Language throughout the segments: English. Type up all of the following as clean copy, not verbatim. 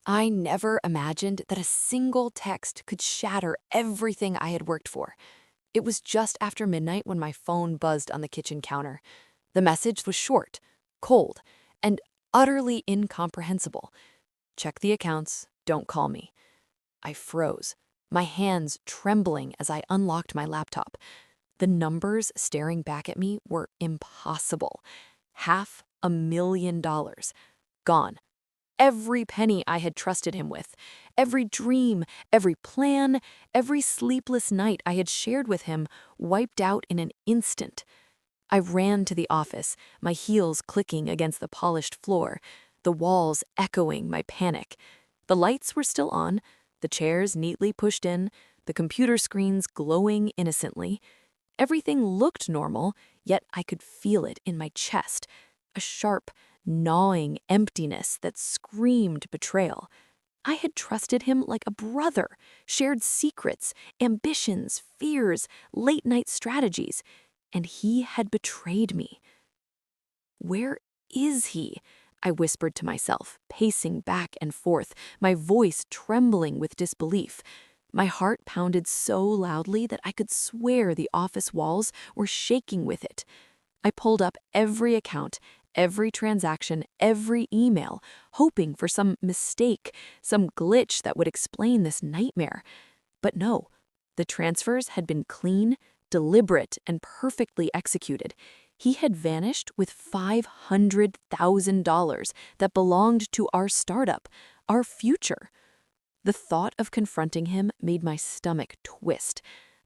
I never imagined that a single text could shatter everything I had worked for. It was just after midnight when my phone buzzed on the kitchen counter. The message was short, cold, and utterly incomprehensible. Check the accounts, don't call me. I froze, my hands trembling as I unlocked my laptop. The numbers staring back at me were impossible. $500,000. Gone. Every penny I had trusted him with, every dream, every plan, every sleepless night I had shared with him wiped out in an instant. I ran to the office, my heels clicking against the polished floor, the walls echoing my panic. The lights were still on, the chairs neatly pushed in, the computer screens glowing innocently. Everything looked normal, yet I could feel it in my chest, a sharp, gnawing emptiness that screamed betrayal. I had trusted him like a brother, shared secrets, ambitions, fears, late-night strategies, and he had betrayed me. Where is he? I whispered to myself, pacing back and forth, my voice trembling with disbelief. My heart pounded so loudly that I could swear the office walls were shaking with it. I pulled up every account, every transaction, every email, hoping for some mistake, some glitch that would explain this nightmare. But no, the transfers had been clean, deliberate, and perfectly executed. He had vanished with $500,000 that belonged to our startup, our future. The thought of confronting him made my stomach twist.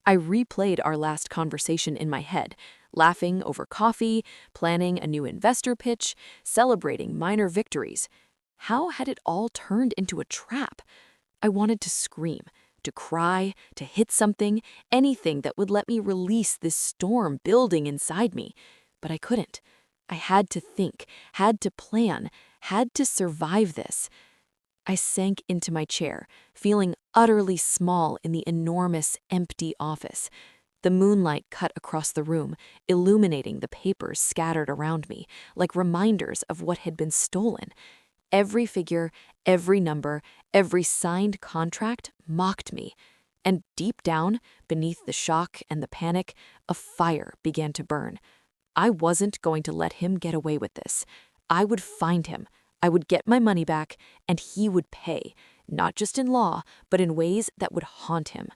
I replayed our last conversation in my head, laughing over coffee, planning a new investor pitch, celebrating minor victories. How had it all turned into a trap? I wanted to scream, to cry, to hit something, anything that would let me release this storm building inside me. But I couldn't. I had to think, had to plan, had to survive this. I sank into my chair, feeling utterly small in the enormous, empty office. The moonlight cut across the room, illuminating the papers scattered around me, like reminders of what had been stolen. Every figure, every number, every signed contract mocked me. And deep down, beneath the shock and the panic, a fire began to burn. I wasn't going to let him get away with this. I would find him. I would get my money back, and he would pay, not just in law, but in ways that would haunt him.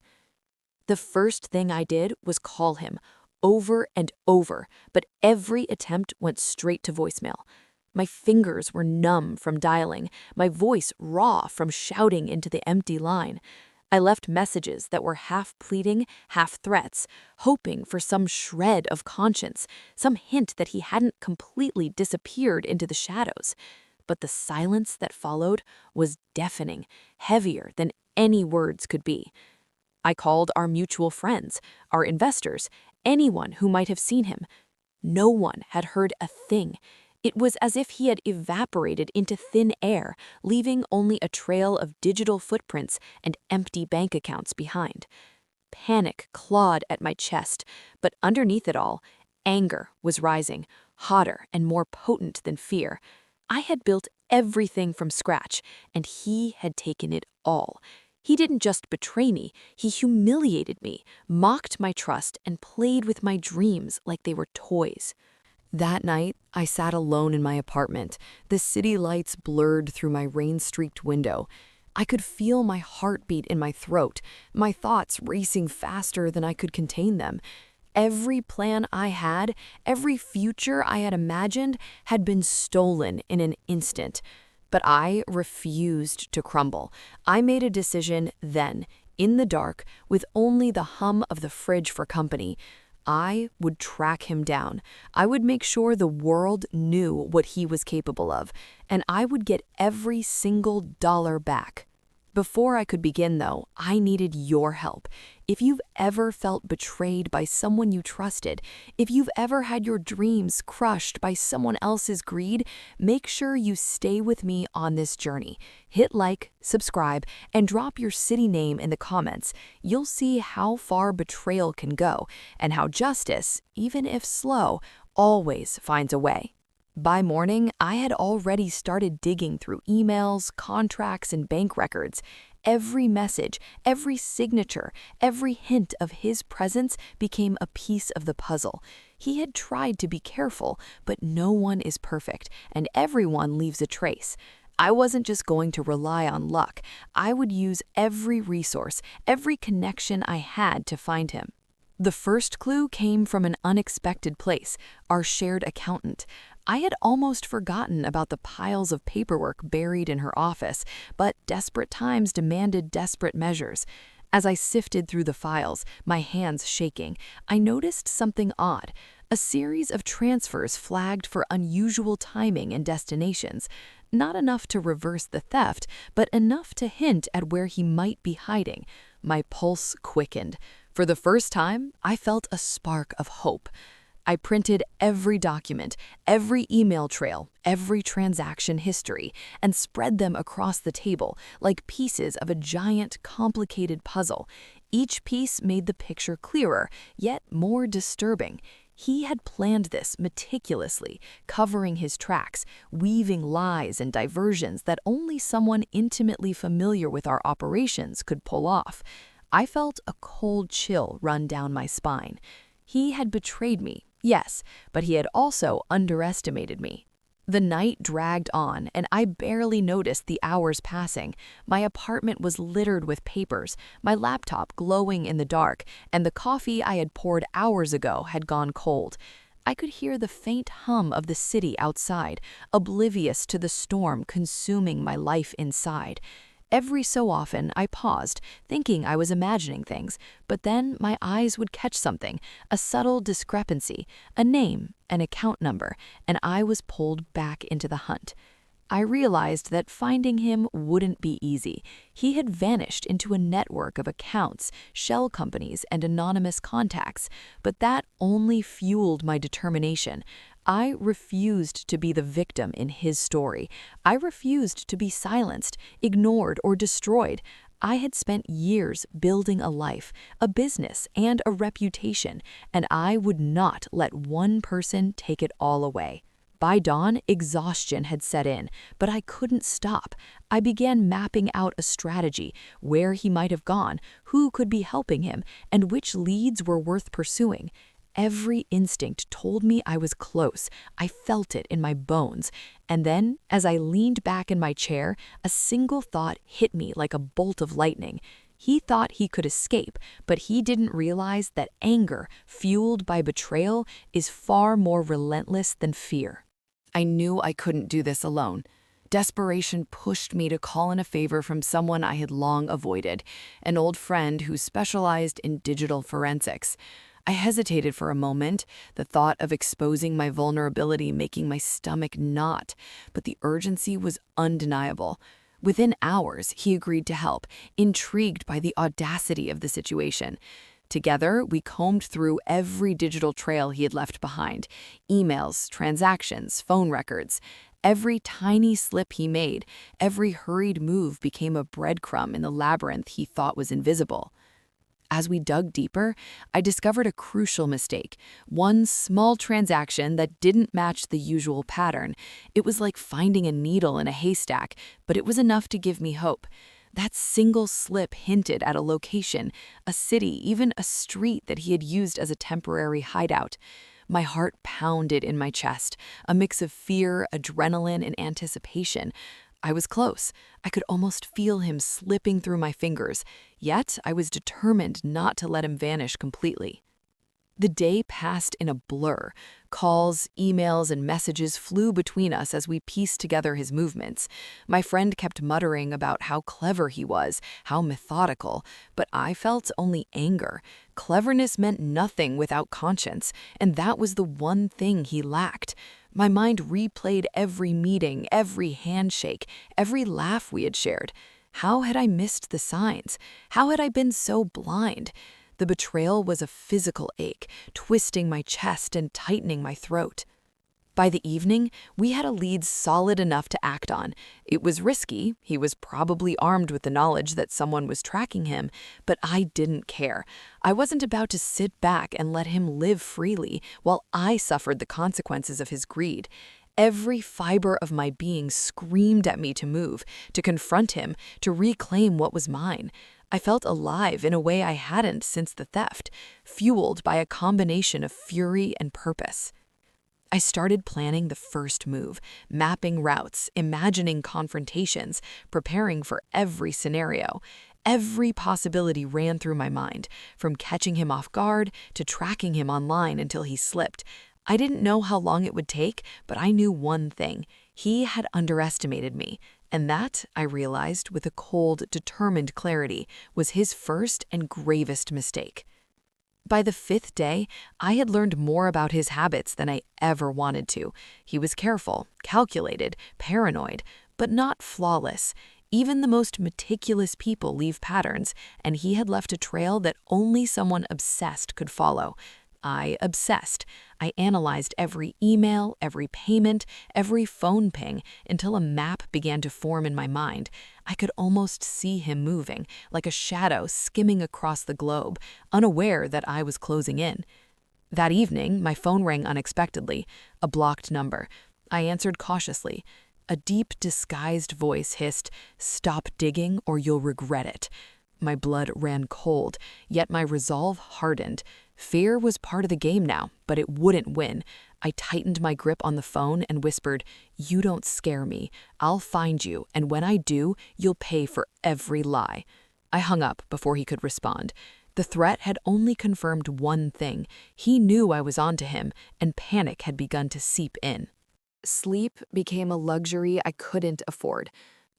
The first thing I did was call him, over and over, but every attempt went straight to voicemail. My fingers were numb from dialing, my voice raw from shouting into the empty line. I left messages that were half pleading, half threats, hoping for some shred of conscience, some hint that he hadn't completely disappeared into the shadows. But the silence that followed was deafening, heavier than any words could be. I called our mutual friends, our investors, anyone who might have seen him. No one had heard a thing. It was as if he had evaporated into thin air, leaving only a trail of digital footprints and empty bank accounts behind. Panic clawed at my chest, but underneath it all, anger was rising, hotter and more potent than fear. I had built everything from scratch, and he had taken it all. He didn't just betray me, he humiliated me, mocked my trust, and played with my dreams like they were toys. That night, I sat alone in my apartment, the city lights blurred through my rain-streaked window. I could feel my heartbeat in my throat, my thoughts racing faster than I could contain them. Every plan I had, every future I had imagined, had been stolen in an instant. But I refused to crumble. I made a decision then, in the dark, with only the hum of the fridge for company. I would track him down. I would make sure the world knew what he was capable of, and I would get every single dollar back. Before I could begin, though, I needed your help. If you've ever felt betrayed by someone you trusted, if you've ever had your dreams crushed by someone else's greed, make sure you stay with me on this journey. Hit like, subscribe, and drop your city name in the comments. You'll see how far betrayal can go, and how justice, even if slow, always finds a way. By morning, I had already started digging through emails, contracts, and bank records. Every message, every signature, every hint of his presence became a piece of the puzzle. He had tried to be careful, but no one is perfect, and everyone leaves a trace. I wasn't just going to rely on luck. I would use every resource, every connection I had to find him. The first clue came from an unexpected place, our shared accountant. I had almost forgotten about the piles of paperwork buried in her office, but desperate times demanded desperate measures. As I sifted through the files, my hands shaking, I noticed something odd. A series of transfers flagged for unusual timing and destinations. Not enough to reverse the theft, but enough to hint at where he might be hiding. My pulse quickened. For the first time, I felt a spark of hope. I printed every document, every email trail, every transaction history, and spread them across the table like pieces of a giant, complicated puzzle. Each piece made the picture clearer, yet more disturbing. He had planned this meticulously, covering his tracks, weaving lies and diversions that only someone intimately familiar with our operations could pull off. I felt a cold chill run down my spine. He had betrayed me, yes, but he had also underestimated me. The night dragged on, and I barely noticed the hours passing. My apartment was littered with papers, my laptop glowing in the dark, and the coffee I had poured hours ago had gone cold. I could hear the faint hum of the city outside, oblivious to the storm consuming my life inside. Every so often, I paused, thinking I was imagining things, but then my eyes would catch something, a subtle discrepancy, a name, an account number, and I was pulled back into the hunt. I realized that finding him wouldn't be easy. He had vanished into a network of accounts, shell companies, and anonymous contacts, but that only fueled my determination. I refused to be the victim in his story. I refused to be silenced, ignored, or destroyed. I had spent years building a life, a business, and a reputation, and I would not let one person take it all away. By dawn, exhaustion had set in, but I couldn't stop. I began mapping out a strategy, where he might have gone, who could be helping him, and which leads were worth pursuing. Every instinct told me I was close. I felt it in my bones. And then, as I leaned back in my chair, a single thought hit me like a bolt of lightning. He thought he could escape, but he didn't realize that anger, fueled by betrayal, is far more relentless than fear. I knew I couldn't do this alone. Desperation pushed me to call in a favor from someone I had long avoided, an old friend who specialized in digital forensics. I hesitated for a moment, the thought of exposing my vulnerability making my stomach knot, but the urgency was undeniable. Within hours, he agreed to help, intrigued by the audacity of the situation. Together, we combed through every digital trail he had left behind, emails, transactions, phone records. Every tiny slip he made, every hurried move became a breadcrumb in the labyrinth he thought was invisible. As we dug deeper, I discovered a crucial mistake, one small transaction that didn't match the usual pattern. It was like finding a needle in a haystack, but it was enough to give me hope. That single slip hinted at a location, a city, even a street that he had used as a temporary hideout. My heart pounded in my chest, a mix of fear, adrenaline, and anticipation. I was close. I could almost feel him slipping through my fingers, yet I was determined not to let him vanish completely. The day passed in a blur. Calls, emails, and messages flew between us as we pieced together his movements. My friend kept muttering about how clever he was, how methodical, but I felt only anger. Cleverness meant nothing without conscience, and that was the one thing he lacked. My mind replayed every meeting, every handshake, every laugh we had shared. How had I missed the signs? How had I been so blind? The betrayal was a physical ache, twisting my chest and tightening my throat. By the evening, we had a lead solid enough to act on. It was risky, he was probably armed with the knowledge that someone was tracking him, but I didn't care. I wasn't about to sit back and let him live freely while I suffered the consequences of his greed. Every fiber of my being screamed at me to move, to confront him, to reclaim what was mine. I felt alive in a way I hadn't since the theft, fueled by a combination of fury and purpose. I started planning the first move, mapping routes, imagining confrontations, preparing for every scenario. Every possibility ran through my mind, from catching him off guard to tracking him online until he slipped. I didn't know how long it would take, but I knew one thing. He had underestimated me, and that, I realized with a cold, determined clarity, was his first and gravest mistake. By the fifth day, I had learned more about his habits than I ever wanted to. He was careful, calculated, paranoid, but not flawless. Even the most meticulous people leave patterns, and he had left a trail that only someone obsessed could follow. I obsessed. I analyzed every email, every payment, every phone ping, until a map began to form in my mind. I could almost see him moving, like a shadow skimming across the globe, unaware that I was closing in. That evening, my phone rang unexpectedly, a blocked number. I answered cautiously. A deep, disguised voice hissed, "Stop digging or you'll regret it." My blood ran cold, yet my resolve hardened. Fear was part of the game now, but it wouldn't win. I tightened my grip on the phone and whispered, "You don't scare me. I'll find you, and when I do, you'll pay for every lie." I hung up before he could respond. The threat had only confirmed one thing. He knew I was onto him, and panic had begun to seep in. Sleep became a luxury I couldn't afford.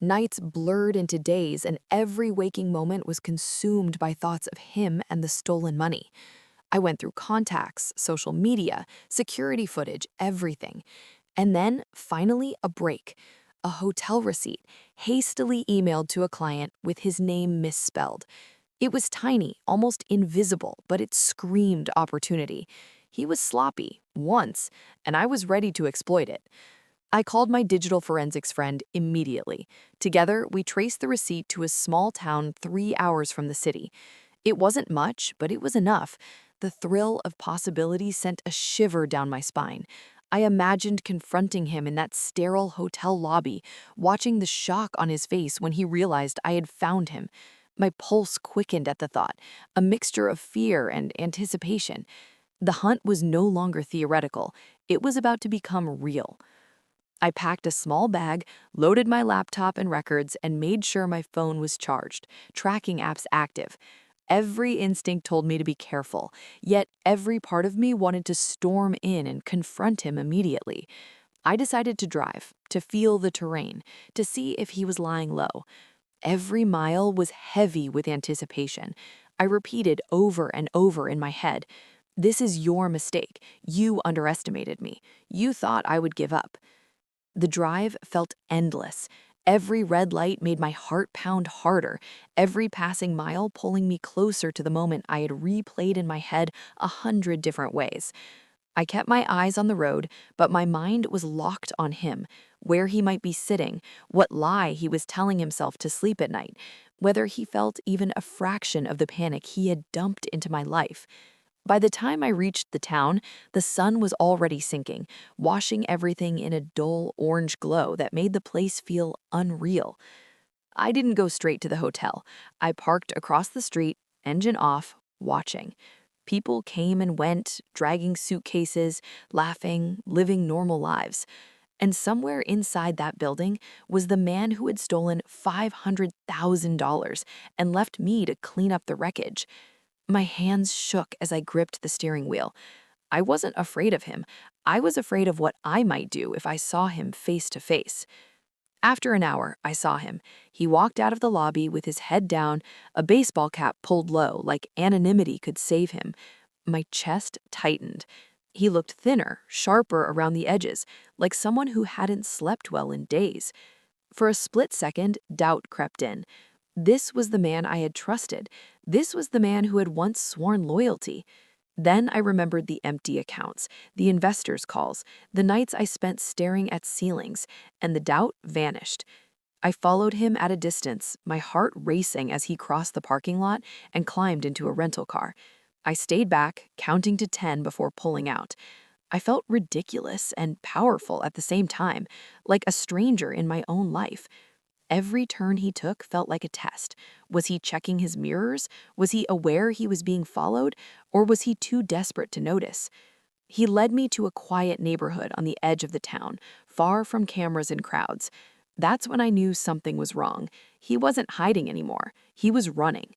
Nights blurred into days, and every waking moment was consumed by thoughts of him and the stolen money. I went through contacts, social media, security footage, everything. And then, finally, a break. A hotel receipt, hastily emailed to a client with his name misspelled. It was tiny, almost invisible, but it screamed opportunity. He was sloppy, once, and I was ready to exploit it. I called my digital forensics friend immediately. Together, we traced the receipt to a small town 3 hours from the city. It wasn't much, but it was enough. The thrill of possibility sent a shiver down my spine. I imagined confronting him in that sterile hotel lobby, watching the shock on his face when he realized I had found him. My pulse quickened at the thought, a mixture of fear and anticipation. The hunt was no longer theoretical. It was about to become real. I packed a small bag, loaded my laptop and records, and made sure my phone was charged, tracking apps active. Every instinct told me to be careful, yet every part of me wanted to storm in and confront him immediately. I decided to drive, to feel the terrain, to see if he was lying low. Every mile was heavy with anticipation. I repeated over and over in my head, "This is your mistake. You underestimated me. You thought I would give up." The drive felt endless. Every red light made my heart pound harder, every passing mile pulling me closer to the moment I had replayed in my head 100 different ways. I kept my eyes on the road, but my mind was locked on him, where he might be sitting, what lie he was telling himself to sleep at night, whether he felt even a fraction of the panic he had dumped into my life. By the time I reached the town, the sun was already sinking, washing everything in a dull orange glow that made the place feel unreal. I didn't go straight to the hotel. I parked across the street, engine off, watching. People came and went, dragging suitcases, laughing, living normal lives. And somewhere inside that building was the man who had stolen $500,000 and left me to clean up the wreckage. My hands shook as I gripped the steering wheel. I wasn't afraid of him. I was afraid of what I might do if I saw him face to face. After an hour, I saw him. He walked out of the lobby with his head down, a baseball cap pulled low, like anonymity could save him. My chest tightened. He looked thinner, sharper around the edges, like someone who hadn't slept well in days. For a split second, doubt crept in. This was the man I had trusted. This was the man who had once sworn loyalty. Then I remembered the empty accounts, the investors' calls, the nights I spent staring at ceilings, and the doubt vanished. I followed him at a distance, my heart racing as he crossed the parking lot and climbed into a rental car. I stayed back, counting to 10 before pulling out. I felt ridiculous and powerful at the same time, like a stranger in my own life. Every turn he took felt like a test. Was he checking his mirrors? Was he aware he was being followed? Or was he too desperate to notice? He led me to a quiet neighborhood on the edge of the town, far from cameras and crowds. That's when I knew something was wrong. He wasn't hiding anymore. He was running.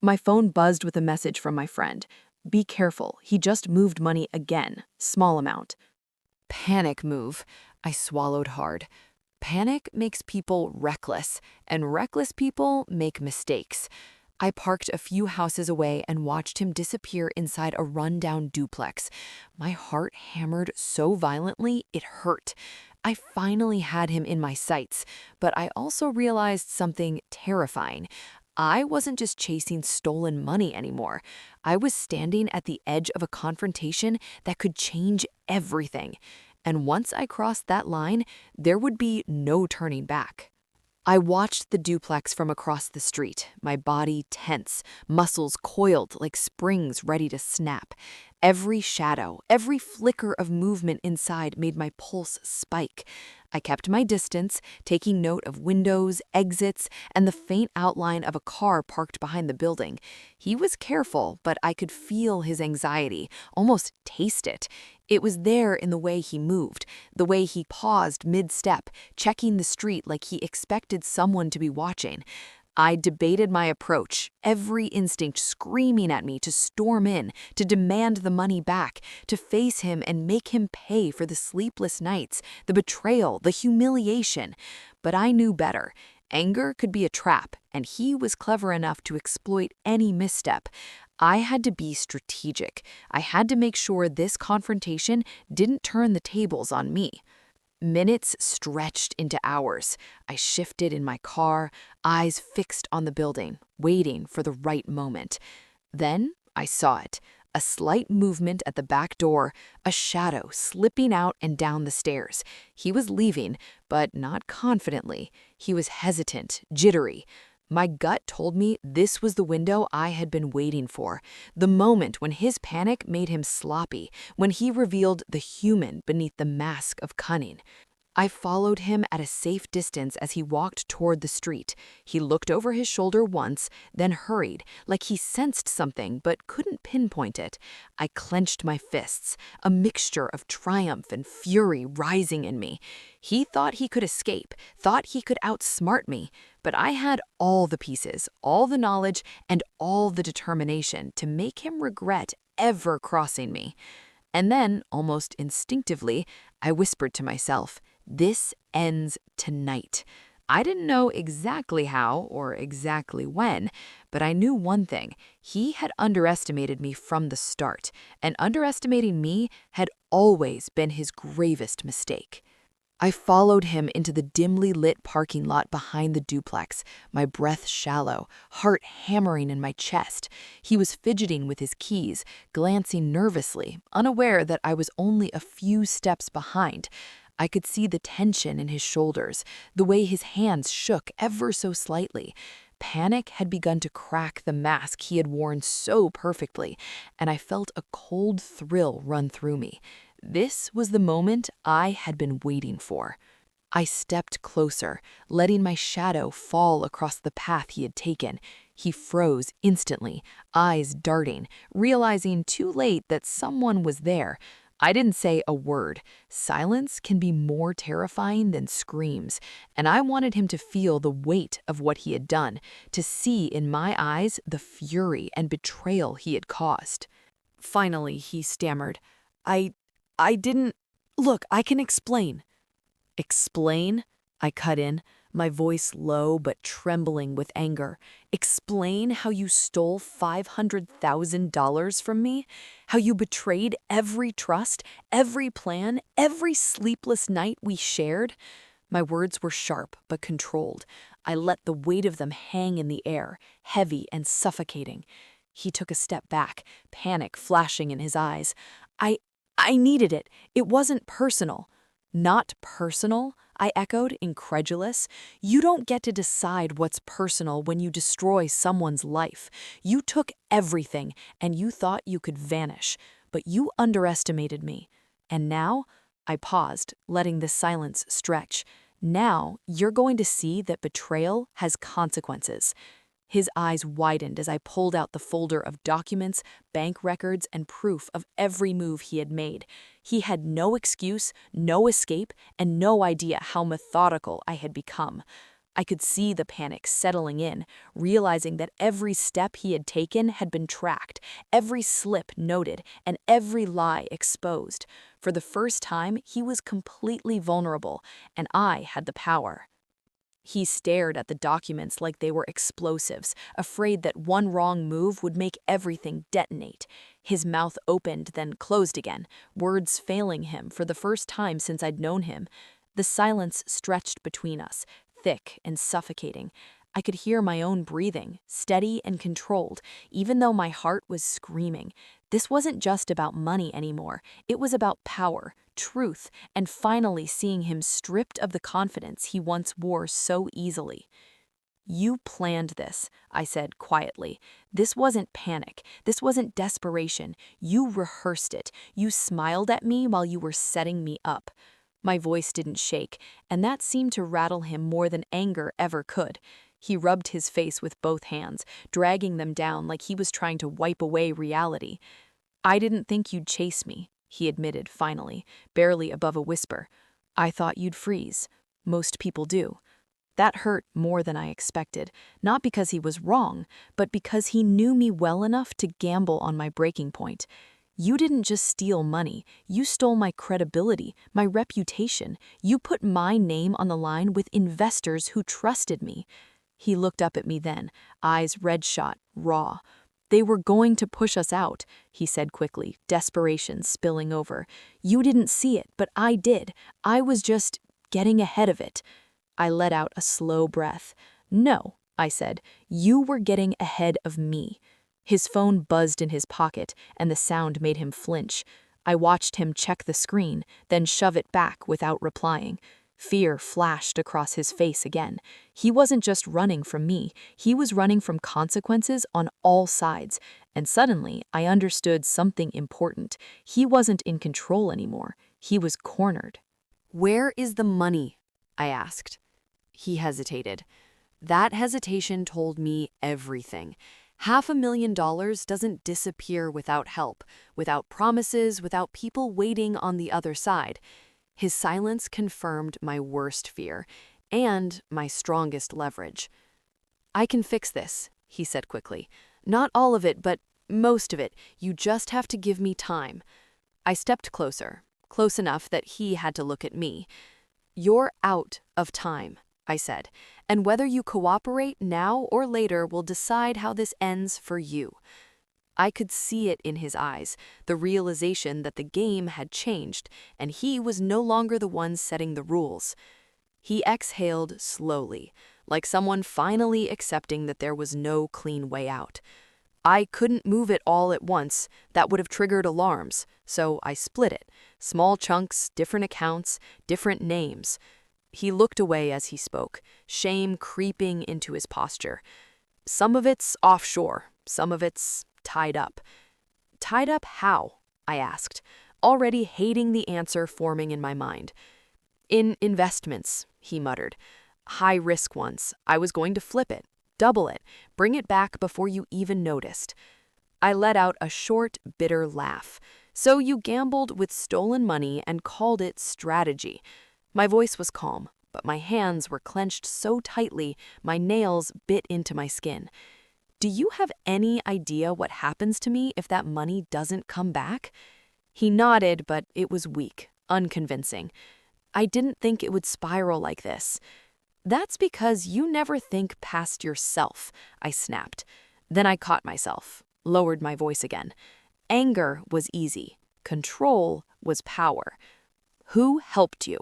My phone buzzed with a message from my friend. Be careful, he just moved money again, small amount. Panic move. I swallowed hard. Panic makes people reckless, and reckless people make mistakes. I parked a few houses away and watched him disappear inside a rundown duplex. My heart hammered so violently it hurt. I finally had him in my sights, but I also realized something terrifying. I wasn't just chasing stolen money anymore. I was standing at the edge of a confrontation that could change everything. And once I crossed that line, there would be no turning back. I watched the duplex from across the street, my body tense, muscles coiled like springs ready to snap. Every shadow, every flicker of movement inside made my pulse spike. I kept my distance, taking note of windows, exits, and the faint outline of a car parked behind the building. He was careful, but I could feel his anxiety, almost taste it. It was there in the way he moved, the way he paused mid-step, checking the street like he expected someone to be watching. I debated my approach, every instinct screaming at me to storm in, to demand the money back, to face him and make him pay for the sleepless nights, the betrayal, the humiliation. But I knew better. Anger could be a trap, and he was clever enough to exploit any misstep. I had to be strategic. I had to make sure this confrontation didn't turn the tables on me. Minutes stretched into hours. I shifted in my car, eyes fixed on the building, waiting for the right moment. Then I saw it. A slight movement at the back door, a shadow slipping out and down the stairs. He was leaving, but not confidently. He was hesitant, jittery. My gut told me this was the window I had been waiting for, the moment when his panic made him sloppy, when he revealed the human beneath the mask of cunning. I followed him at a safe distance as he walked toward the street. He looked over his shoulder once, then hurried, like he sensed something but couldn't pinpoint it. I clenched my fists, a mixture of triumph and fury rising in me. He thought he could escape, thought he could outsmart me, but I had all the pieces, all the knowledge, and all the determination to make him regret ever crossing me. And then, almost instinctively, I whispered to myself, this ends tonight. I didn't know exactly how or exactly when, but I knew one thing. He had underestimated me from the start, and underestimating me had always been his gravest mistake. I followed him into the dimly lit parking lot behind the duplex, my breath shallow, heart hammering in my chest. He was fidgeting with his keys, glancing nervously, unaware that I was only a few steps behind. I could see the tension in his shoulders, the way his hands shook ever so slightly. Panic had begun to crack the mask he had worn so perfectly, and I felt a cold thrill run through me. This was the moment I had been waiting for. I stepped closer, letting my shadow fall across the path he had taken. He froze instantly, eyes darting, realizing too late that someone was there. I didn't say a word. Silence can be more terrifying than screams, and I wanted him to feel the weight of what he had done, to see in my eyes the fury and betrayal he had caused. Finally, he stammered, I didn't... Look, I can explain. Explain? I cut in, my voice low but trembling with anger. Explain how you stole $500,000 from me? How you betrayed every trust, every plan, every sleepless night we shared? My words were sharp but controlled. I let the weight of them hang in the air, heavy and suffocating. He took a step back, panic flashing in his eyes. I needed it. It wasn't personal. Not personal? I echoed, incredulous. You don't get to decide what's personal when you destroy someone's life. You took everything, and you thought you could vanish. But you underestimated me. And now, I paused, letting the silence stretch. Now, you're going to see that betrayal has consequences. His eyes widened as I pulled out the folder of documents, bank records, and proof of every move he had made. He had no excuse, no escape, and no idea how methodical I had become. I could see the panic settling in, realizing that every step he had taken had been tracked, every slip noted, and every lie exposed. For the first time, he was completely vulnerable, and I had the power. He stared at the documents like they were explosives, afraid that one wrong move would make everything detonate. His mouth opened, then closed again, words failing him for the first time since I'd known him. The silence stretched between us, thick and suffocating. I could hear my own breathing, steady and controlled, even though my heart was screaming. This wasn't just about money anymore. It was about power, truth, and finally seeing him stripped of the confidence he once wore so easily. You planned this, I said quietly. This wasn't panic. This wasn't desperation. You rehearsed it. You smiled at me while you were setting me up. My voice didn't shake, and that seemed to rattle him more than anger ever could. He rubbed his face with both hands, dragging them down like he was trying to wipe away reality. I didn't think you'd chase me, he admitted finally, barely above a whisper. I thought you'd freeze. Most people do. That hurt more than I expected, not because he was wrong, but because he knew me well enough to gamble on my breaking point. You didn't just steal money, you stole my credibility, my reputation. You put my name on the line with investors who trusted me. He looked up at me then, eyes red-shot, raw. They were going to push us out, he said quickly, desperation spilling over. You didn't see it, but I did. I was just getting ahead of it. I let out a slow breath. No, I said, you were getting ahead of me. His phone buzzed in his pocket, and the sound made him flinch. I watched him check the screen, then shove it back without replying. Fear flashed across his face again. He wasn't just running from me, he was running from consequences on all sides. And suddenly, I understood something important. He wasn't in control anymore. He was cornered. Where is the money? I asked. He hesitated. That hesitation told me everything. $500,000 doesn't disappear without help, without promises, without people waiting on the other side. His silence confirmed my worst fear and my strongest leverage. I can fix this, he said quickly. Not all of it, but most of it. You just have to give me time. I stepped closer, close enough that he had to look at me. You're out of time, I said, and whether you cooperate now or later will decide how this ends for you. I could see it in his eyes, the realization that the game had changed, and he was no longer the one setting the rules. He exhaled slowly, like someone finally accepting that there was no clean way out. I couldn't move it all at once, that would have triggered alarms, so I split it. Small chunks, different accounts, different names. He looked away as he spoke, shame creeping into his posture. Some of it's offshore, some of it's tied up. Tied up how? I asked, already hating the answer forming in my mind. In investments, he muttered. High-risk ones. I was going to flip it, double it, bring it back before you even noticed. I let out a short, bitter laugh. So you gambled with stolen money and called it strategy. My voice was calm, but my hands were clenched so tightly my nails bit into my skin. Do you have any idea what happens to me if that money doesn't come back? He nodded, but it was weak, unconvincing. I didn't think it would spiral like this. That's because you never think past yourself, I snapped. Then I caught myself, lowered my voice again. Anger was easy. Control was power. Who helped you?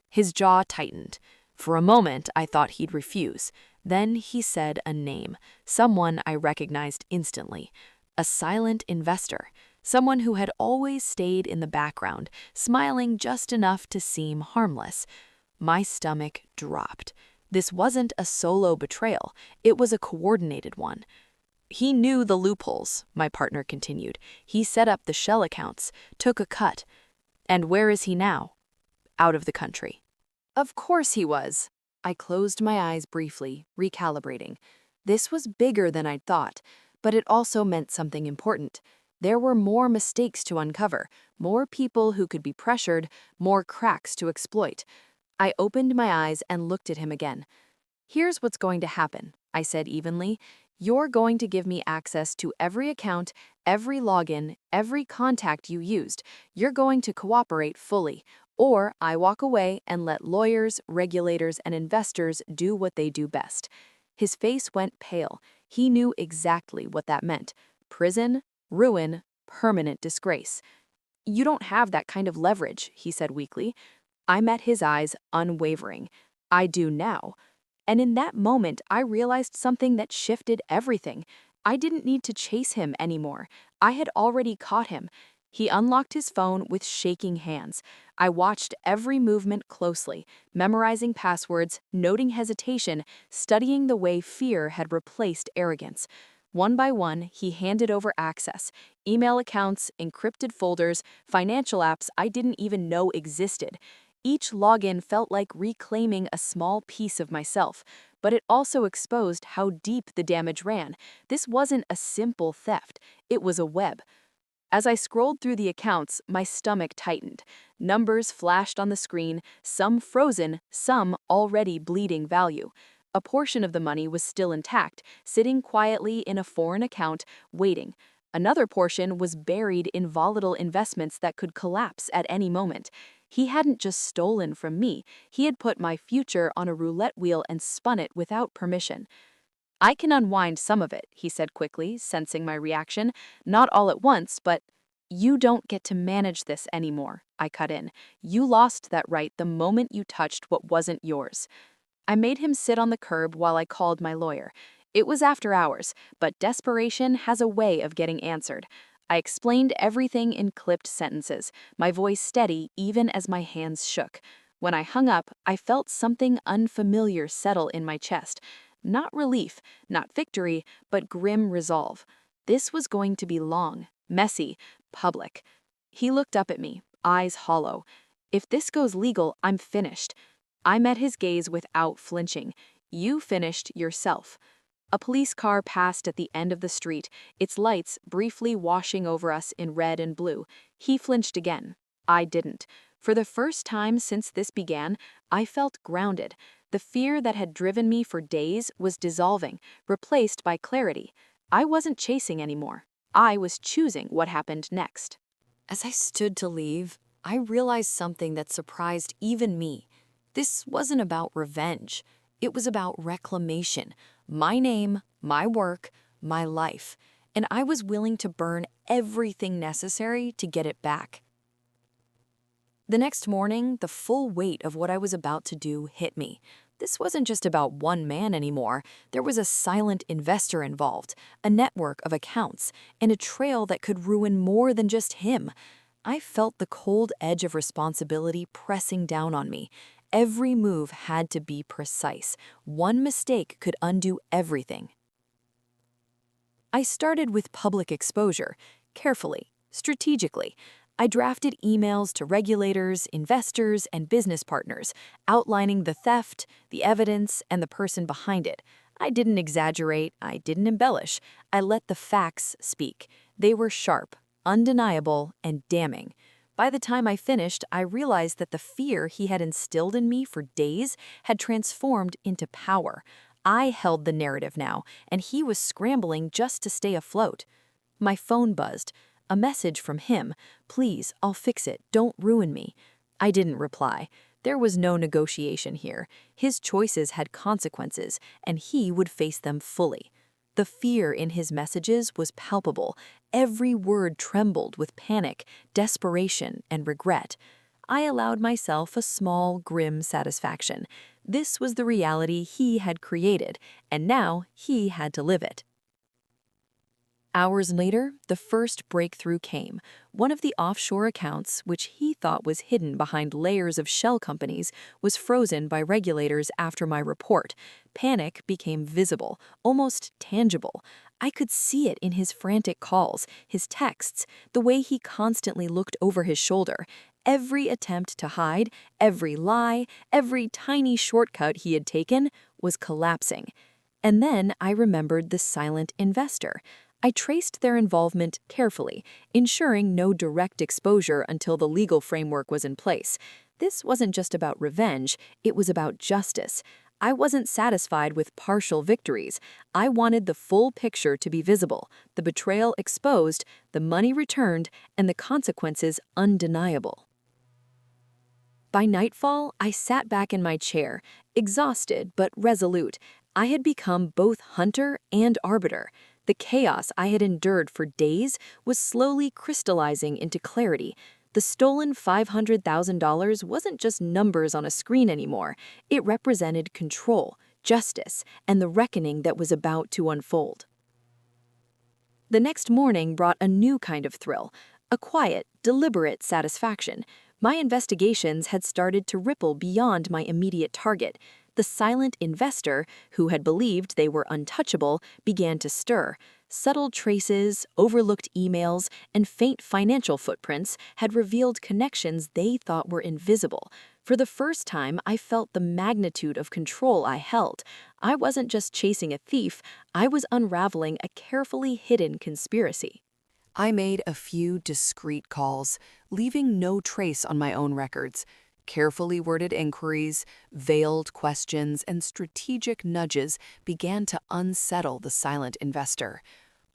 His jaw tightened. For a moment, I thought he'd refuse. Then he said a name, someone I recognized instantly. A silent investor, someone who had always stayed in the background, smiling just enough to seem harmless. My stomach dropped. This wasn't a solo betrayal, it was a coordinated one. He knew the loopholes, my partner continued. He set up the shell accounts, took a cut. And where is he now? Out of the country. Of course he was. I closed my eyes briefly, recalibrating. This was bigger than I'd thought, but it also meant something important. There were more mistakes to uncover, more people who could be pressured, more cracks to exploit. I opened my eyes and looked at him again. Here's what's going to happen, I said evenly. You're going to give me access to every account, every login, every contact you used. You're going to cooperate fully. Or I walk away and let lawyers, regulators, and investors do what they do best. His face went pale. He knew exactly what that meant. Prison, ruin, permanent disgrace. You don't have that kind of leverage, he said weakly. I met his eyes, unwavering. I do now. And in that moment, I realized something that shifted everything. I didn't need to chase him anymore. I had already caught him. He unlocked his phone with shaking hands. I watched every movement closely, memorizing passwords, noting hesitation, studying the way fear had replaced arrogance. One by one, he handed over access, email accounts, encrypted folders, financial apps I didn't even know existed. Each login felt like reclaiming a small piece of myself, but it also exposed how deep the damage ran. This wasn't a simple theft, it was a web. As I scrolled through the accounts, my stomach tightened. Numbers flashed on the screen, some frozen, some already bleeding value. A portion of the money was still intact, sitting quietly in a foreign account, waiting. Another portion was buried in volatile investments that could collapse at any moment. He hadn't just stolen from me, he had put my future on a roulette wheel and spun it without permission. I can unwind some of it, he said quickly, sensing my reaction. Not all at once, but you don't get to manage this anymore, I cut in. You lost that right the moment you touched what wasn't yours. I made him sit on the curb while I called my lawyer. It was after hours, but desperation has a way of getting answered. I explained everything in clipped sentences, my voice steady even as my hands shook. When I hung up, I felt something unfamiliar settle in my chest. Not relief, not victory, but grim resolve. This was going to be long, messy, public. He looked up at me, eyes hollow. If this goes legal, I'm finished. I met his gaze without flinching. You finished yourself. A police car passed at the end of the street, its lights briefly washing over us in red and blue. He flinched again. I didn't. For the first time since this began, I felt grounded. The fear that had driven me for days was dissolving, replaced by clarity. I wasn't chasing anymore. I was choosing what happened next. As I stood to leave, I realized something that surprised even me. This wasn't about revenge. It was about reclamation. My name, my work, my life. And I was willing to burn everything necessary to get it back. The next morning, the full weight of what I was about to do hit me. This wasn't just about one man anymore. There was a silent investor involved, a network of accounts, and a trail that could ruin more than just him. I felt the cold edge of responsibility pressing down on me. Every move had to be precise. One mistake could undo everything. I started with public exposure, carefully, strategically. I drafted emails to regulators, investors, and business partners, outlining the theft, the evidence, and the person behind it. I didn't exaggerate, I didn't embellish. I let the facts speak. They were sharp, undeniable, and damning. By the time I finished, I realized that the fear he had instilled in me for days had transformed into power. I held the narrative now, and he was scrambling just to stay afloat. My phone buzzed. A message from him. Please, I'll fix it. Don't ruin me. I didn't reply. There was no negotiation here. His choices had consequences, and he would face them fully. The fear in his messages was palpable. Every word trembled with panic, desperation, and regret. I allowed myself a small, grim satisfaction. This was the reality he had created, and now he had to live it. Hours later, the first breakthrough came. One of the offshore accounts, which he thought was hidden behind layers of shell companies, was frozen by regulators after my report. Panic became visible, almost tangible. I could see it in his frantic calls, his texts, the way he constantly looked over his shoulder. Every attempt to hide, every lie, every tiny shortcut he had taken was collapsing. And then I remembered the silent investor. I traced their involvement carefully, ensuring no direct exposure until the legal framework was in place. This wasn't just about revenge, it was about justice. I wasn't satisfied with partial victories. I wanted the full picture to be visible, the betrayal exposed, the money returned, and the consequences undeniable. By nightfall, I sat back in my chair, exhausted but resolute. I had become both hunter and arbiter. The chaos I had endured for days was slowly crystallizing into clarity. The stolen $500,000 wasn't just numbers on a screen anymore. It represented control, justice, and the reckoning that was about to unfold. The next morning brought a new kind of thrill, a quiet, deliberate satisfaction. My investigations had started to ripple beyond my immediate target. The silent investor, who had believed they were untouchable, began to stir. Subtle traces, overlooked emails, and faint financial footprints had revealed connections they thought were invisible. For the first time, I felt the magnitude of control I held. I wasn't just chasing a thief, I was unraveling a carefully hidden conspiracy. I made a few discreet calls, leaving no trace on my own records. Carefully worded inquiries, veiled questions, and strategic nudges began to unsettle the silent investor.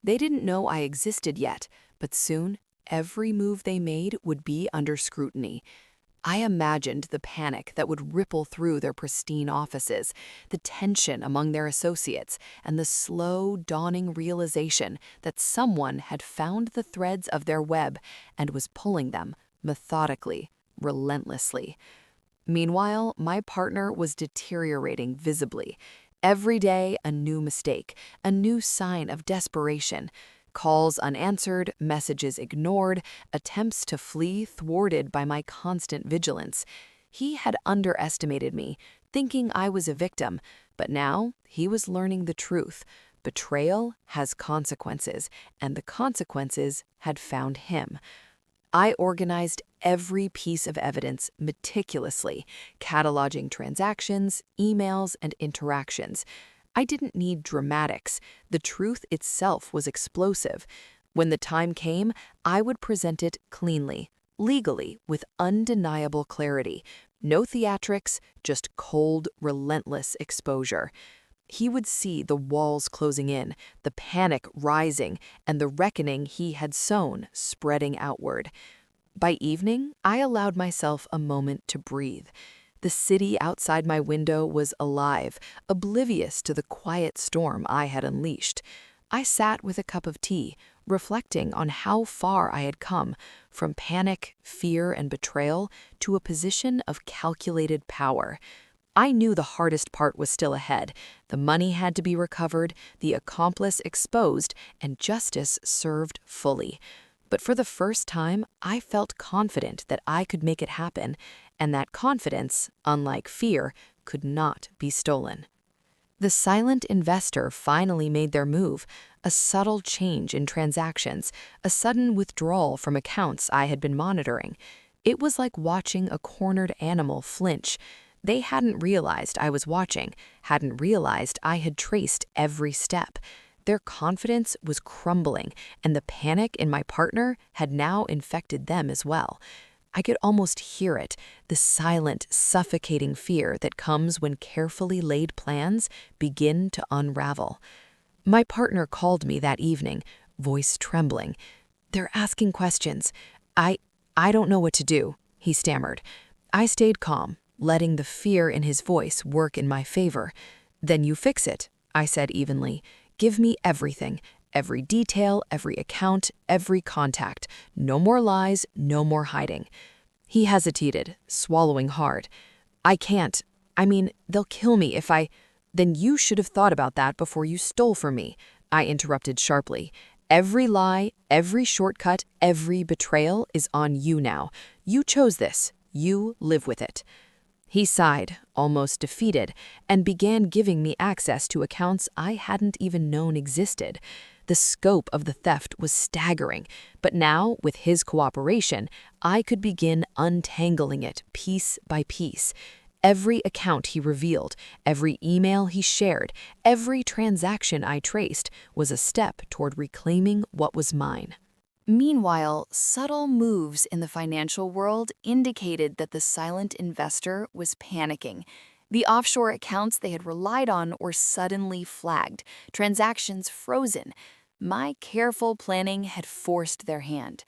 They didn't know I existed yet, but soon every move they made would be under scrutiny. I imagined the panic that would ripple through their pristine offices, the tension among their associates, and the slow, dawning realization that someone had found the threads of their web and was pulling them, methodically, relentlessly. Meanwhile, my partner was deteriorating visibly. Every day, a new mistake, a new sign of desperation. Calls unanswered, messages ignored, attempts to flee thwarted by my constant vigilance. He had underestimated me, thinking I was a victim, but now he was learning the truth. Betrayal has consequences, and the consequences had found him. I organized every piece of evidence meticulously, cataloging transactions, emails, and interactions. I didn't need dramatics. The truth itself was explosive. When the time came, I would present it cleanly, legally, with undeniable clarity. No theatrics, just cold, relentless exposure. He would see the walls closing in, the panic rising, and the reckoning he had sown spreading outward. By evening, I allowed myself a moment to breathe. The city outside my window was alive, oblivious to the quiet storm I had unleashed. I sat with a cup of tea, reflecting on how far I had come, from panic, fear, and betrayal to a position of calculated power. I knew the hardest part was still ahead. The money had to be recovered, the accomplice exposed, and justice served fully. But for the first time, I felt confident that I could make it happen, and that confidence, unlike fear, could not be stolen. The silent investor finally made their move, a subtle change in transactions, a sudden withdrawal from accounts I had been monitoring. It was like watching a cornered animal flinch. They hadn't realized I was watching, hadn't realized I had traced every step. Their confidence was crumbling, and the panic in my partner had now infected them as well. I could almost hear it, the silent, suffocating fear that comes when carefully laid plans begin to unravel. My partner called me that evening, voice trembling. "They're asking questions. I don't know what to do," he stammered. I stayed calm, letting the fear in his voice work in my favor. "Then you fix it," I said evenly. "Give me everything, every detail, every account, every contact. No more lies, no more hiding." He hesitated, swallowing hard. "I can't. I mean, they'll kill me if I—" "Then you should have thought about that before you stole from me," I interrupted sharply. "Every lie, every shortcut, every betrayal is on you now. You chose this. You live with it." He sighed, almost defeated, and began giving me access to accounts I hadn't even known existed. The scope of the theft was staggering, but now, with his cooperation, I could begin untangling it piece by piece. Every account he revealed, every email he shared, every transaction I traced was a step toward reclaiming what was mine. Meanwhile, subtle moves in the financial world indicated that the silent investor was panicking. The offshore accounts they had relied on were suddenly flagged, transactions frozen. My careful planning had forced their hand.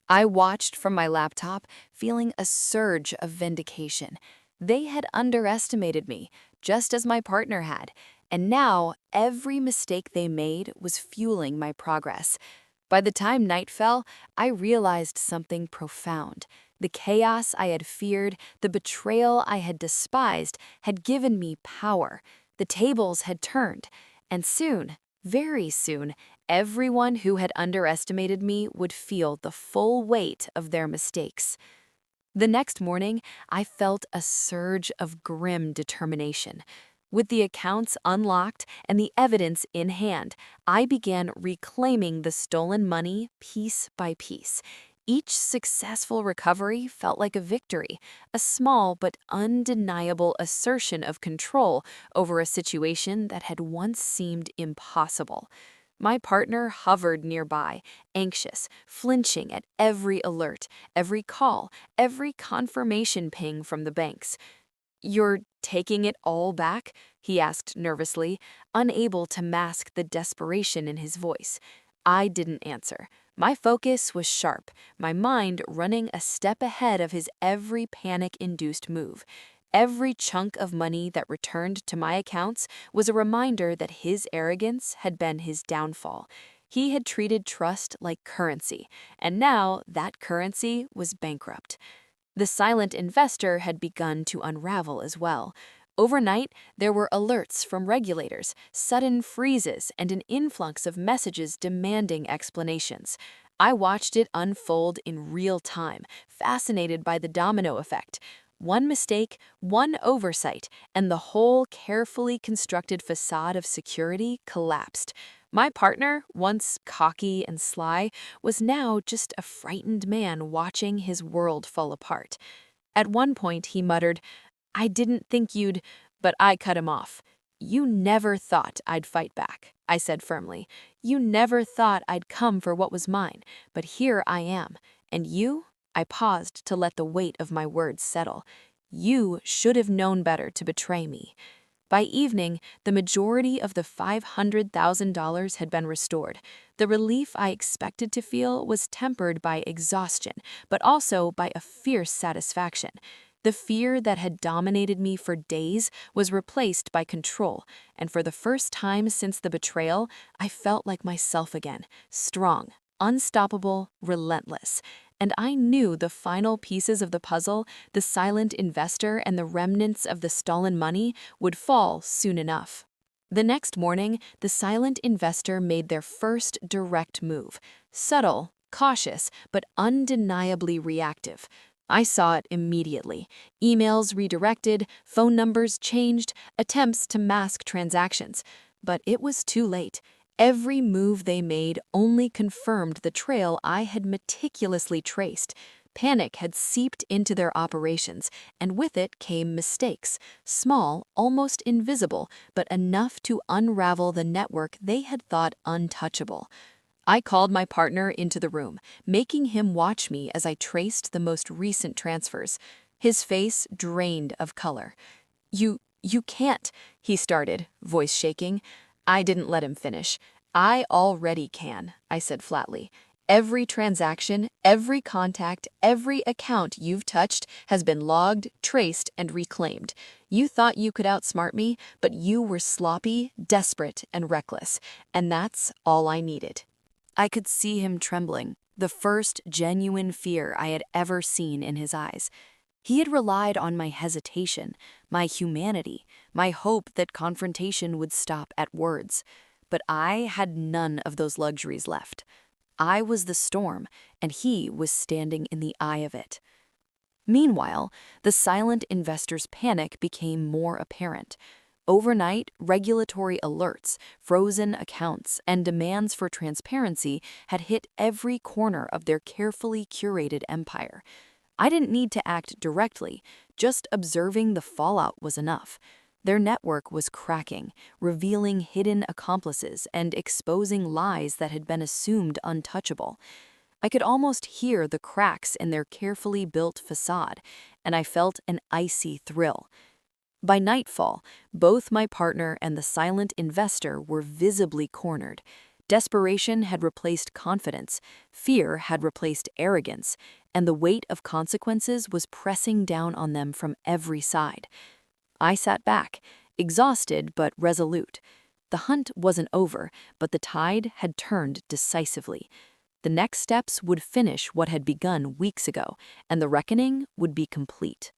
I watched from my laptop, feeling a surge of vindication. They had underestimated me, just as my partner had, and now every mistake they made was fueling my progress. By the time night fell, I realized something profound. The chaos I had feared, the betrayal I had despised, had given me power. The tables had turned, and soon, very soon, everyone who had underestimated me would feel the full weight of their mistakes. The next morning, I felt a surge of grim determination. With the accounts unlocked and the evidence in hand, I began reclaiming the stolen money piece by piece. Each successful recovery felt like a victory, a small but undeniable assertion of control over a situation that had once seemed impossible. My partner hovered nearby, anxious, flinching at every alert, every call, every confirmation ping from the banks. "You're taking it all back?" he asked nervously, unable to mask the desperation in his voice. I didn't answer. My focus was sharp, my mind running a step ahead of his every panic-induced move. Every chunk of money that returned to my accounts was a reminder that his arrogance had been his downfall. He had treated trust like currency, and now that currency was bankrupt. The silent investor had begun to unravel as well. Overnight, there were alerts from regulators, sudden freezes, and an influx of messages demanding explanations. I watched it unfold in real time, fascinated by the domino effect. One mistake, one oversight, and the whole carefully constructed facade of security collapsed. My partner, once cocky and sly, was now just a frightened man watching his world fall apart. At one point, he muttered, "I didn't think you'd," but I cut him off. "You never thought I'd fight back," I said firmly. "You never thought I'd come for what was mine, but here I am. And you?" I paused to let the weight of my words settle. "You should have known better to betray me." By evening, the majority of the $500,000 had been restored. The relief I expected to feel was tempered by exhaustion, but also by a fierce satisfaction. The fear that had dominated me for days was replaced by control, and for the first time since the betrayal, I felt like myself again, strong, unstoppable, relentless. And I knew the final pieces of the puzzle, the silent investor and the remnants of the stolen money, would fall soon enough. The next morning, the silent investor made their first direct move. Subtle, cautious, but undeniably reactive. I saw it immediately. Emails redirected, phone numbers changed, attempts to mask transactions. But it was too late. Every move they made only confirmed the trail I had meticulously traced. Panic had seeped into their operations, and with it came mistakes, small, almost invisible, but enough to unravel the network they had thought untouchable. I called my partner into the room, making him watch me as I traced the most recent transfers. His face drained of color. You can't," he started, voice shaking. I didn't let him finish. "I already can," I said flatly. "Every transaction, every contact, every account you've touched has been logged, traced, and reclaimed. You thought you could outsmart me, but you were sloppy, desperate, and reckless, and that's all I needed." I could see him trembling, the first genuine fear I had ever seen in his eyes. He had relied on my hesitation, my humanity, my hope that confrontation would stop at words. But I had none of those luxuries left. I was the storm, and he was standing in the eye of it. Meanwhile, the silent investor's panic became more apparent. Overnight, regulatory alerts, frozen accounts, and demands for transparency had hit every corner of their carefully curated empire. I didn't need to act directly, just observing the fallout was enough. Their network was cracking, revealing hidden accomplices and exposing lies that had been assumed untouchable. I could almost hear the cracks in their carefully built facade, and I felt an icy thrill. By nightfall, both my partner and the silent investor were visibly cornered. Desperation had replaced confidence, fear had replaced arrogance, and the weight of consequences was pressing down on them from every side. I sat back, exhausted but resolute. The hunt wasn't over, but the tide had turned decisively. The next steps would finish what had begun weeks ago, and the reckoning would be complete.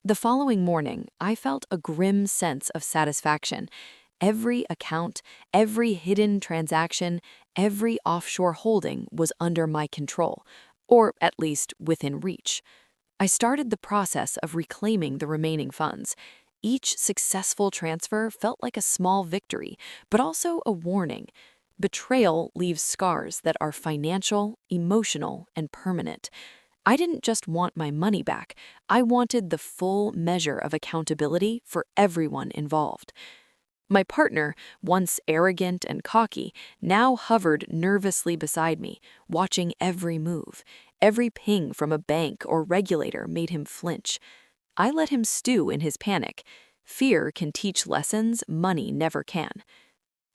The following morning, I felt a grim sense of satisfaction. Every account, every hidden transaction, every offshore holding was under my control, or at least within reach. I started the process of reclaiming the remaining funds. Each successful transfer felt like a small victory, but also a warning. Betrayal leaves scars that are financial, emotional, and permanent. I didn't just want my money back, I wanted the full measure of accountability for everyone involved. My partner, once arrogant and cocky, now hovered nervously beside me, watching every move. Every ping from a bank or regulator made him flinch. I let him stew in his panic. Fear can teach lessons money never can.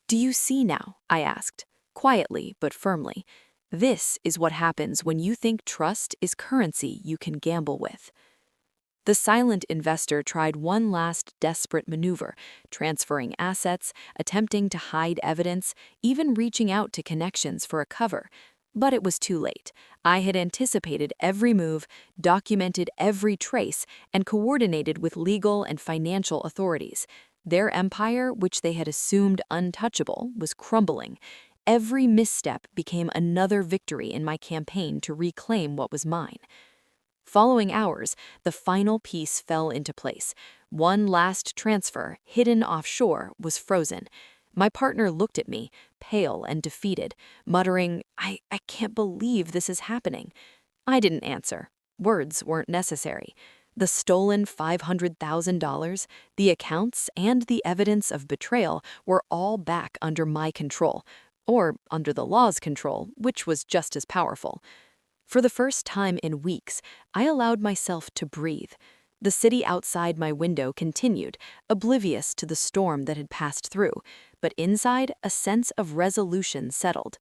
"Do you see now?" I asked, quietly but firmly. "This is what happens when you think trust is currency you can gamble with." The silent investor tried one last desperate maneuver, transferring assets, attempting to hide evidence, even reaching out to connections for a cover. But it was too late. I had anticipated every move, documented every trace, and coordinated with legal and financial authorities. Their empire, which they had assumed untouchable, was crumbling. Every misstep became another victory in my campaign to reclaim what was mine. Following hours, the final piece fell into place. One last transfer, hidden offshore, was frozen. My partner looked at me, pale and defeated, muttering, I can't believe this is happening." I didn't answer. Words weren't necessary. The stolen $500,000, the accounts, and the evidence of betrayal were all back under my control, or under the law's control, which was just as powerful. For the first time in weeks, I allowed myself to breathe. The city outside my window continued, oblivious to the storm that had passed through, but inside, a sense of resolution settled.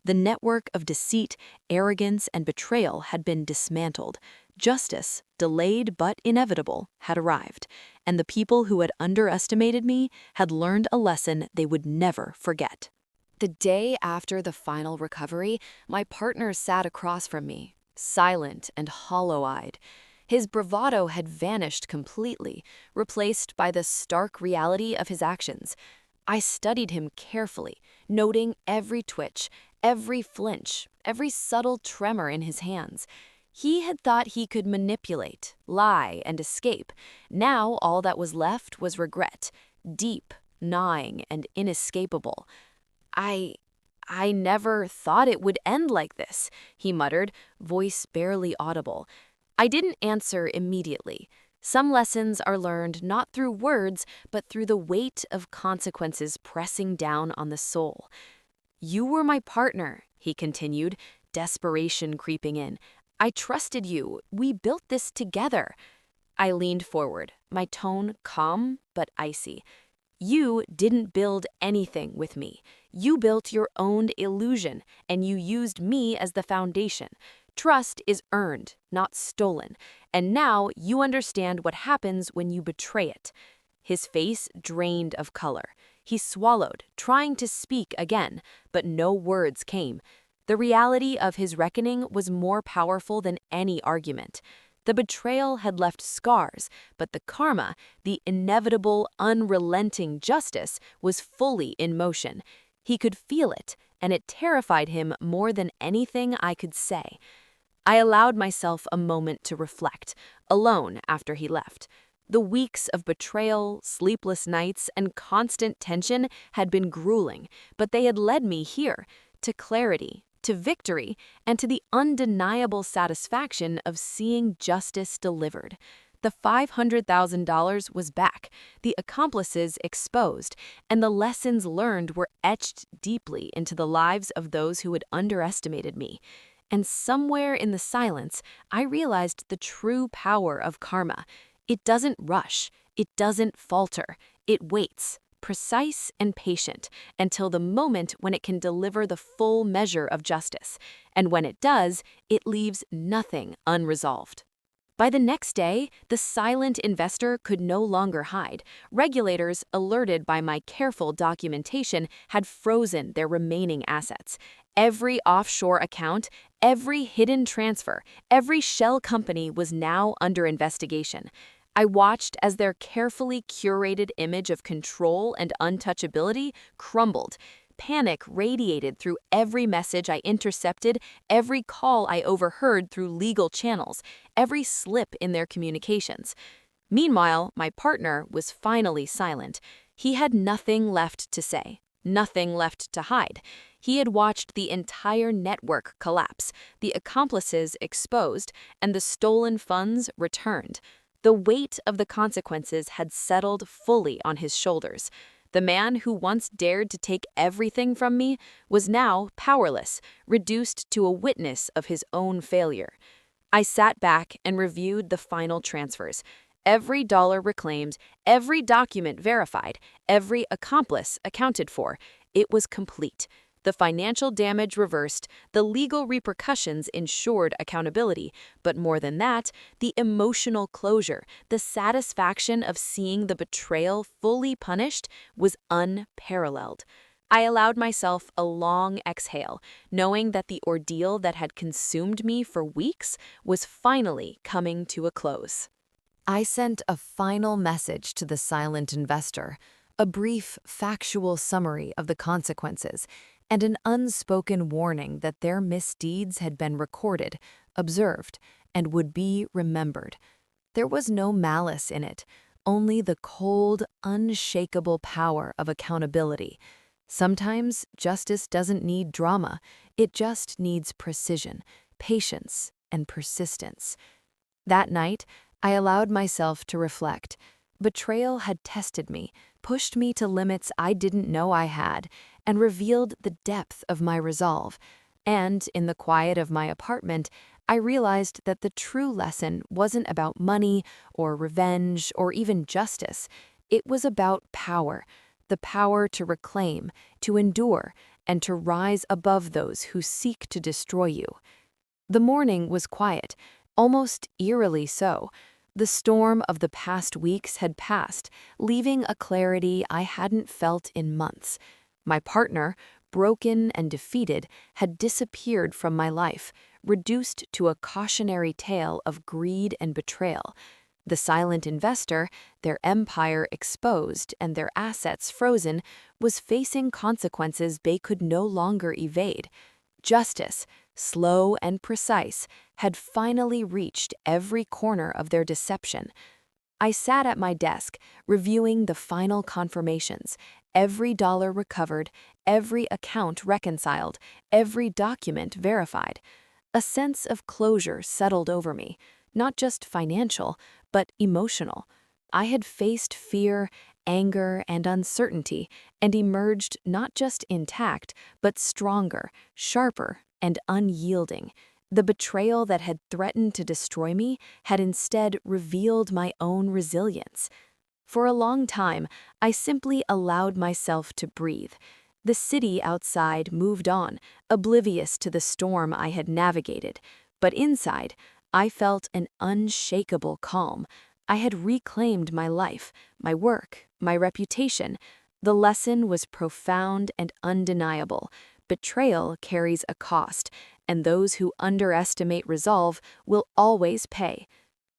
The network of deceit, arrogance, and betrayal had been dismantled. Justice, delayed but inevitable, had arrived, and the people who had underestimated me had learned a lesson they would never forget. The day after the final recovery, my partner sat across from me, silent and hollow-eyed. His bravado had vanished completely, replaced by the stark reality of his actions. I studied him carefully, noting every twitch, every flinch, every subtle tremor in his hands. He had thought he could manipulate, lie, and escape. Now all that was left was regret, deep, gnawing, and inescapable. I never thought it would end like this," he muttered, voice barely audible. I didn't answer immediately. Some lessons are learned not through words, but through the weight of consequences pressing down on the soul. "You were my partner," he continued, desperation creeping in. "I trusted you. We built this together." I leaned forward, my tone calm but icy. "You didn't build anything with me. You built your own illusion, and you used me as the foundation. Trust is earned, not stolen, and now you understand what happens when you betray it." His face drained of color. He swallowed, trying to speak again, but no words came. The reality of his reckoning was more powerful than any argument. The betrayal had left scars, but the karma, the inevitable, unrelenting justice, was fully in motion. He could feel it, and it terrified him more than anything I could say. I allowed myself a moment to reflect, alone after he left. The weeks of betrayal, sleepless nights, and constant tension had been grueling, but they had led me here, to clarity, to victory, and to the undeniable satisfaction of seeing justice delivered. The $500,000 was back, the accomplices exposed, and the lessons learned were etched deeply into the lives of those who had underestimated me. And somewhere in the silence, I realized the true power of karma. It doesn't rush, it doesn't falter, it waits, precise and patient, until the moment when it can deliver the full measure of justice. And when it does, it leaves nothing unresolved. By the next day, the silent investor could no longer hide. Regulators, alerted by my careful documentation, had frozen their remaining assets. Every offshore account, every hidden transfer, every shell company was now under investigation. I watched as their carefully curated image of control and untouchability crumbled. Panic radiated through every message I intercepted, every call I overheard through legal channels, every slip in their communications. Meanwhile, my partner was finally silent. He had nothing left to say, nothing left to hide. He had watched the entire network collapse, the accomplices exposed, and the stolen funds returned. The weight of the consequences had settled fully on his shoulders. The man who once dared to take everything from me was now powerless, reduced to a witness of his own failure. I sat back and reviewed the final transfers. Every dollar reclaimed, every document verified, every accomplice accounted for. It was complete. The financial damage reversed, the legal repercussions ensured accountability, but more than that, the emotional closure, the satisfaction of seeing the betrayal fully punished was unparalleled. I allowed myself a long exhale, knowing that the ordeal that had consumed me for weeks was finally coming to a close. I sent a final message to the silent investor, a brief, factual summary of the consequences, and an unspoken warning that their misdeeds had been recorded, observed, and would be remembered. There was no malice in it, only the cold, unshakable power of accountability. Sometimes justice doesn't need drama, it just needs precision, patience, and persistence. That night, I allowed myself to reflect. Betrayal had tested me, pushed me to limits I didn't know I had, and revealed the depth of my resolve. And in the quiet of my apartment, I realized that the true lesson wasn't about money or revenge or even justice. It was about power, the power to reclaim, to endure, and to rise above those who seek to destroy you. The morning was quiet, almost eerily so. The storm of the past weeks had passed, leaving a clarity I hadn't felt in months. My partner, broken and defeated, had disappeared from my life, reduced to a cautionary tale of greed and betrayal. The silent investor, their empire exposed and their assets frozen, was facing consequences they could no longer evade. Justice, slow and precise, had finally reached every corner of their deception. I sat at my desk, reviewing the final confirmations, every dollar recovered, every account reconciled, every document verified. A sense of closure settled over me, not just financial, but emotional. I had faced fear, anger, and uncertainty, and emerged not just intact, but stronger, sharper, and unyielding. The betrayal that had threatened to destroy me had instead revealed my own resilience. For a long time, I simply allowed myself to breathe. The city outside moved on, oblivious to the storm I had navigated. But inside, I felt an unshakable calm. I had reclaimed my life, my work, my reputation. The lesson was profound and undeniable. Betrayal carries a cost, and those who underestimate resolve will always pay.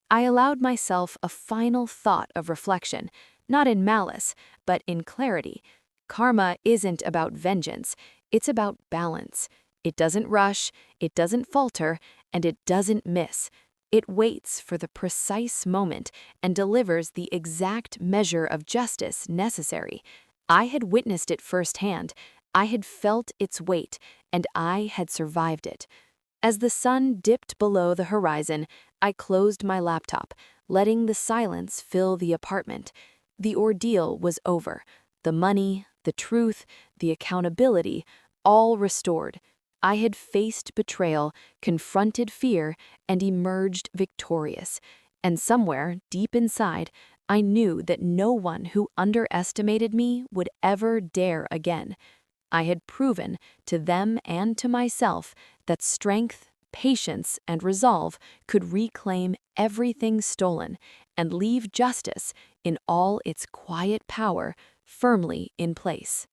I allowed myself a final thought of reflection, not in malice, but in clarity. Karma isn't about vengeance, it's about balance. It doesn't rush, it doesn't falter, and it doesn't miss. It waits for the precise moment and delivers the exact measure of justice necessary. I had witnessed it firsthand. I had felt its weight, and I had survived it. As the sun dipped below the horizon, I closed my laptop, letting the silence fill the apartment. The ordeal was over. The money, the truth, the accountability, all restored. I had faced betrayal, confronted fear, and emerged victorious. And somewhere, deep inside, I knew that no one who underestimated me would ever dare again. I had proven, to them and to myself, that strength, patience, and resolve could reclaim everything stolen and leave justice, in all its quiet power, firmly in place.